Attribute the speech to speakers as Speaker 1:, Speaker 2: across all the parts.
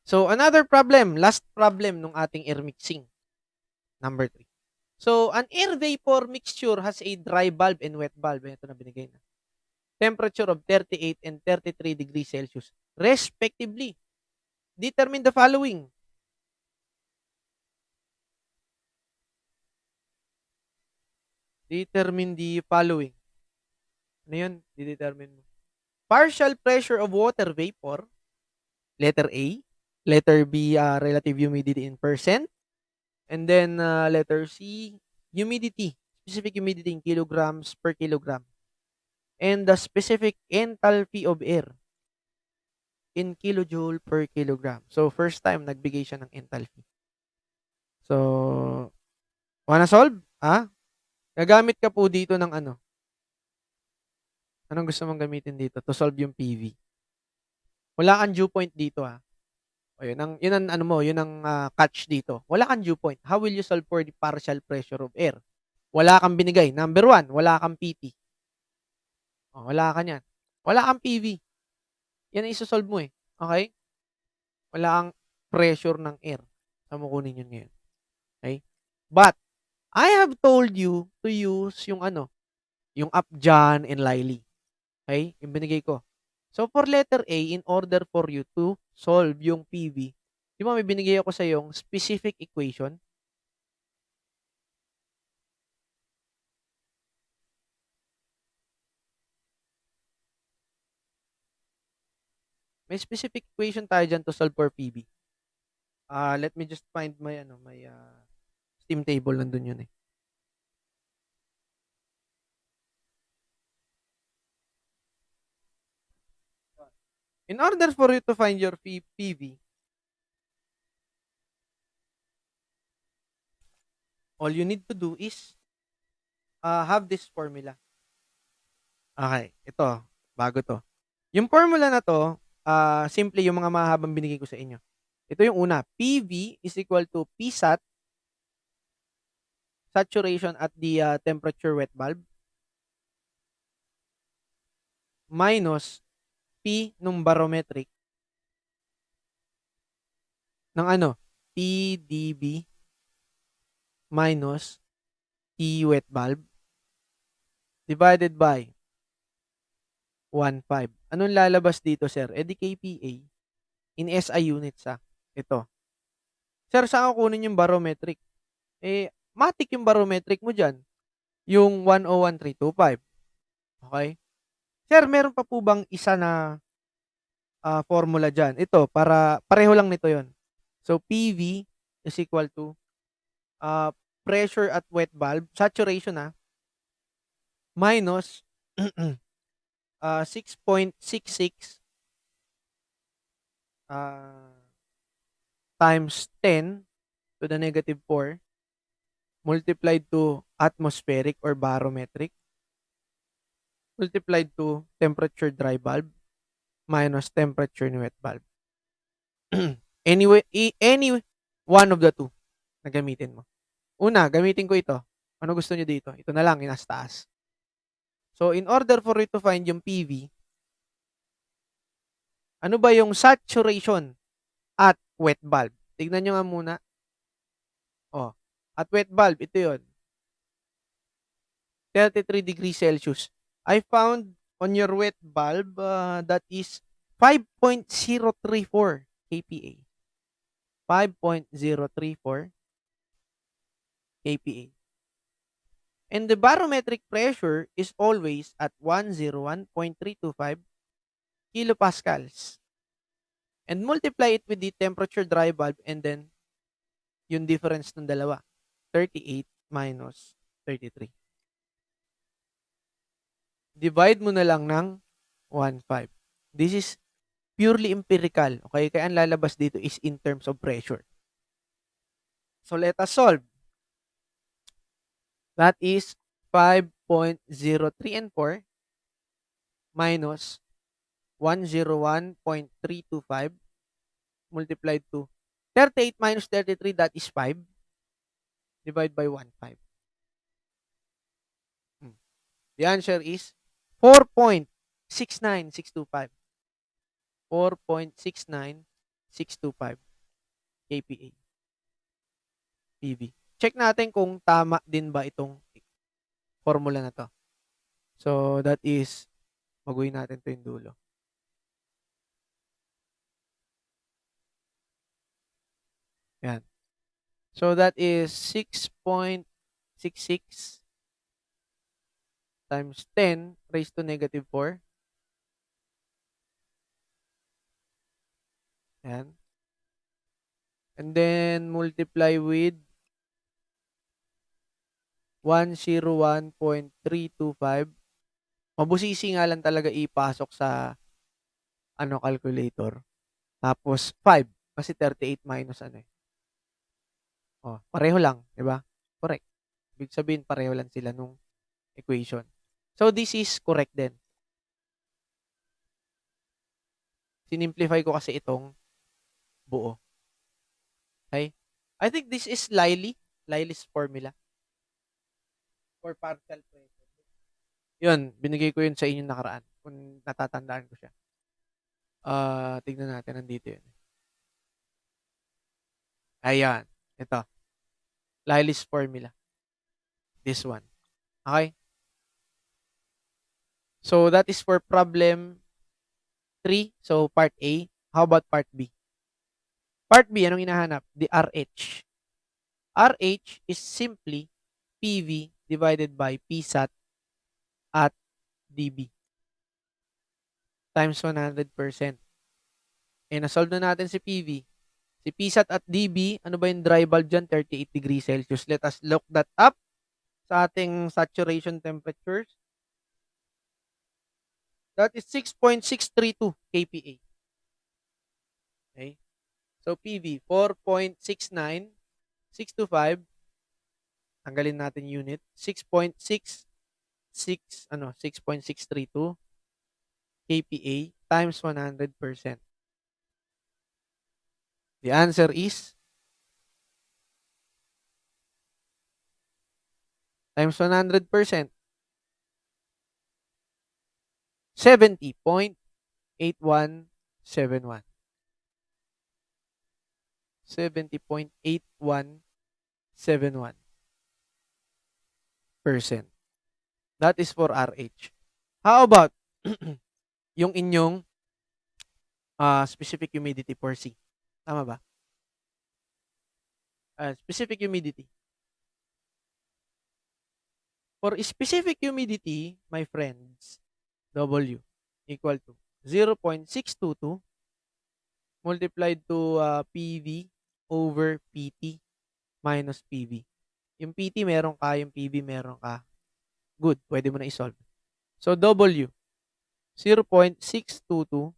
Speaker 1: So, another problem, last problem nung ating air mixing, number 3. So, an air vapor mixture has a dry bulb and wet bulb. Ito na binigay na. Temperature of 38 and 33 degrees Celsius, respectively. Determine the following. Determine the following. Ano yun? Determine mo. Partial pressure of water vapor, letter A. Letter B, relative humidity in percent. And then, letter C, humidity. Specific humidity in kilograms per kilogram. And the specific enthalpy of air in kilojoule per kilogram. So, first time nagbigay siya ng enthalpy. So, wanna solve? Gagamit ka po dito ng ano? Anong gusto mong gamitin dito to solve yung PV? Wala kang dew point dito, O yun ang ano mo, yun ang catch dito. Wala kang dew point. How will you solve for the partial pressure of air? Wala kang binigay. Number 1, wala kang PT. Wala ka niyan. Wala kang PV. Yan ang iso-solve mo eh. Okay? Wala kang pressure ng air. Saan mo kunin yun ngayon? Okay? But, I have told you to use yung ano, yung Upjohn and Liley. Okay? Yung binigay ko. So, for letter A, in order for you to solve yung PV, di ba may binigay ako sa yung specific equation? May specific equation tayo dyan to solve for PV. Let me just find my steam table. Nandun yun eh. In order for you to find your PV, all you need to do is have this formula. Okay, ito, bago to. Yung formula na to, simple yung mga mahabang binigay ko sa inyo. Ito yung una, PV is equal to Psat, saturation at the temperature wet bulb, minus P nung barometric ng ano, TDB minus T wet bulb divided by 1.5. Anong lalabas dito, sir? di kPa in SI units, Ito. Sir, saan ko kunin yung barometric? Matik yung barometric mo dyan. Yung 101325. Okay? Sir, meron pa po bang isa na formula dyan? Ito, para pareho lang nito yon. So, PV is equal to pressure at wet bulb, saturation minus 6.66 times 10 to the negative 4 multiplied to atmospheric or barometric multiplied to temperature dry bulb minus temperature ni wet bulb. Anyway, any one of the two na gamitin mo. Una, gamitin ko ito. Ano gusto niyo dito? Ito na lang, yung nasa taas. So, in order for you to find yung PV, ano ba yung saturation at wet bulb? Tignan nyo nga muna. At wet bulb, ito yun. 33 degrees Celsius. I found on your wet bulb that is 5.034 kPa. 5.034 kPa. And the barometric pressure is always at 101.325 kilopascals. And multiply it with the temperature dry bulb and then yung difference ng dalawa. 38 minus 33. Divide mo na lang ng 1.5. This is purely empirical. Okay? Kaya ang lalabas dito is in terms of pressure. So, let us solve. That is 5.03 and 4 minus 101.325 multiplied to 38 minus 33, that is 5. Divide by 1.5. The answer is 4.69625. 4.69625. 625 kPa PV. Check natin kung tama din ba itong formula na 'to. So, that is baguhin natin 'to yung dulo. Yan. So, that is 6.66 times 10 raised to negative 4. Yan. And then, multiply with 101.325. Mabusisi nga lang talaga ipasok sa calculator. Tapos 5 kasi 38 minus pareho lang, 'di ba? Correct. Ibig sabihin pareho lang sila nung equation. So this is correct din. Sinimplify ko kasi itong buo. Okay? I think this is Lyly's formula for partial pressure. Yun, binigay ko yun sa inyo nakaraan kung natatandaan ko siya. Tignan natin, nandito yun. Ayan, ito. Lyly's formula. This one. Okay? So that is for problem 3. So part A. How about part B? Part B, anong hinahanap? The RH. RH is simply PV divided by PSAT at dB times 100%. Nasolve na natin si PV. Si PSAT at dB, ano ba yung dry bulb dyan? 38 degrees Celsius. Let us look that up sa ating saturation temperatures. That is 6.632 kPa. Okay? So, PV, 4.69, 625, tanggalin natin unit, 6.632 kPa times 100%. The answer is times 100%, 70.8171. 70.8171%. That is for RH. How about yung inyong specific humidity for C? Tama ba? Specific humidity. For specific humidity, my friends, W equal to 0.622 multiplied to PV over PT minus PV. Yung PT meron ka, yung PV meron ka. Good, pwede mo na i-solve. So, W, 0.622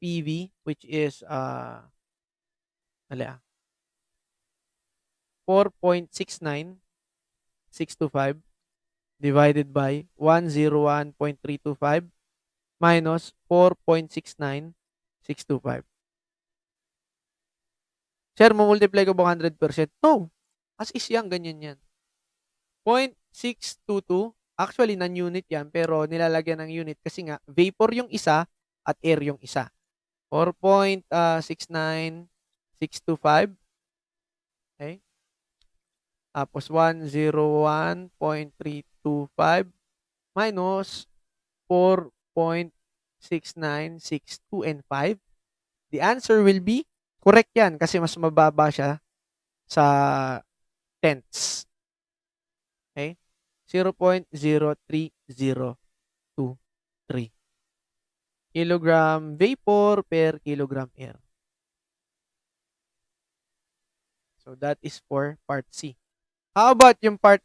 Speaker 1: PV, which is 4.69625 divided by 101.325 minus 4.69625. Sir, multiply ko ba 100%? No. As is yan, ganyan yan. 0.622, actually, non-unit yan, pero nilalagyan ng unit kasi nga, vapor yung isa at air yung isa. 4.69625. Okay? Tapos 101.325 minus 4.6962 and 5. The answer will be correct yan kasi mas mababa siya sa tenths. Okay? 0.03023 kilogram vapor per kilogram air. So that is for part C. How about yung part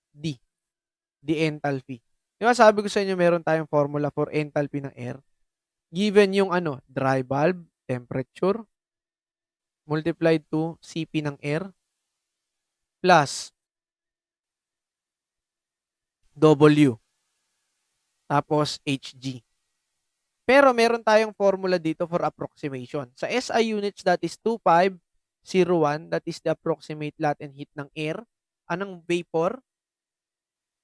Speaker 1: D? The enthalpy. Di ba sabi ko sa inyo meron tayong formula for enthalpy ng air? Given yung dry bulb, temperature, multiplied to CP ng air, plus W, tapos HG. Pero meron tayong formula dito for approximation. Sa SI units, that is 2501, that is the approximate latent heat ng air, anong vapor,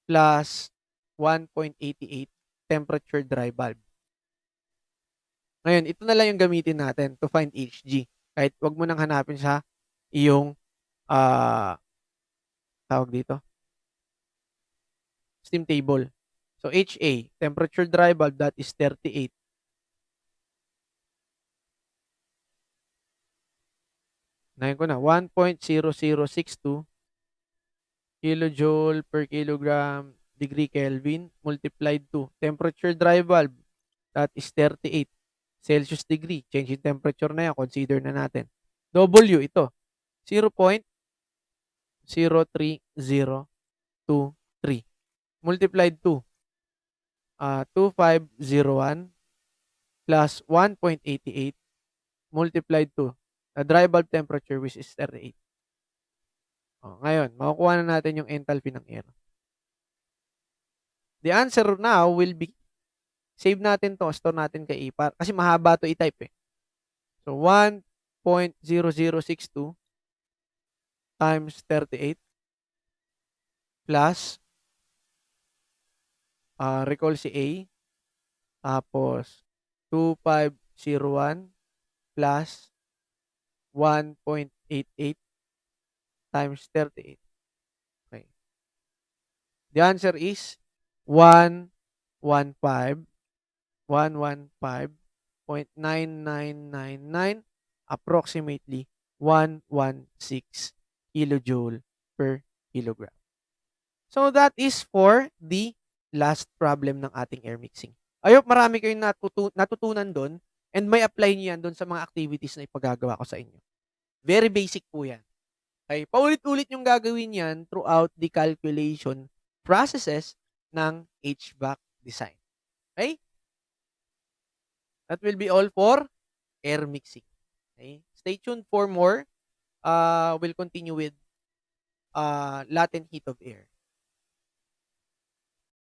Speaker 1: plus 1.88 temperature dry bulb. Ngayon, ito na lang yung gamitin natin to find Hg. Kahit wag mo nang hanapin sa iyong, ah, tawag dito, steam table. So, HA, temperature dry bulb, that is 38. Unahin ko na, 1.0062 kilojoule per kilogram degree Kelvin multiplied to temperature dry bulb, that is 38 Celsius degree. Change in temperature na yan, consider na natin. W ito, 0.03023 multiplied to 2501 plus 1.88 multiplied to the dry bulb temperature, which is 38. Ngayon, makukuha na natin yung enthalpy ng air. The answer now will be, save natin to, store natin kay A kasi mahaba to i-type eh. So, 1.0062 times 38 plus, recall si A, tapos 2501 plus 1.88 times 38. Okay. The answer is 115.9999, approximately 116 kilojoule per kilogram. So that is for the last problem ng ating air mixing. I hope marami kayong natutunan doon and may apply niyo yan doon sa mga activities na ipagagawa ko sa inyo. Very basic po yan. Okay? Paulit-ulit yung gagawin yan throughout the calculation processes ng HVAC design. Okay? That will be all for air mixing. Okay? Stay tuned for more. We'll continue with latent heat of air.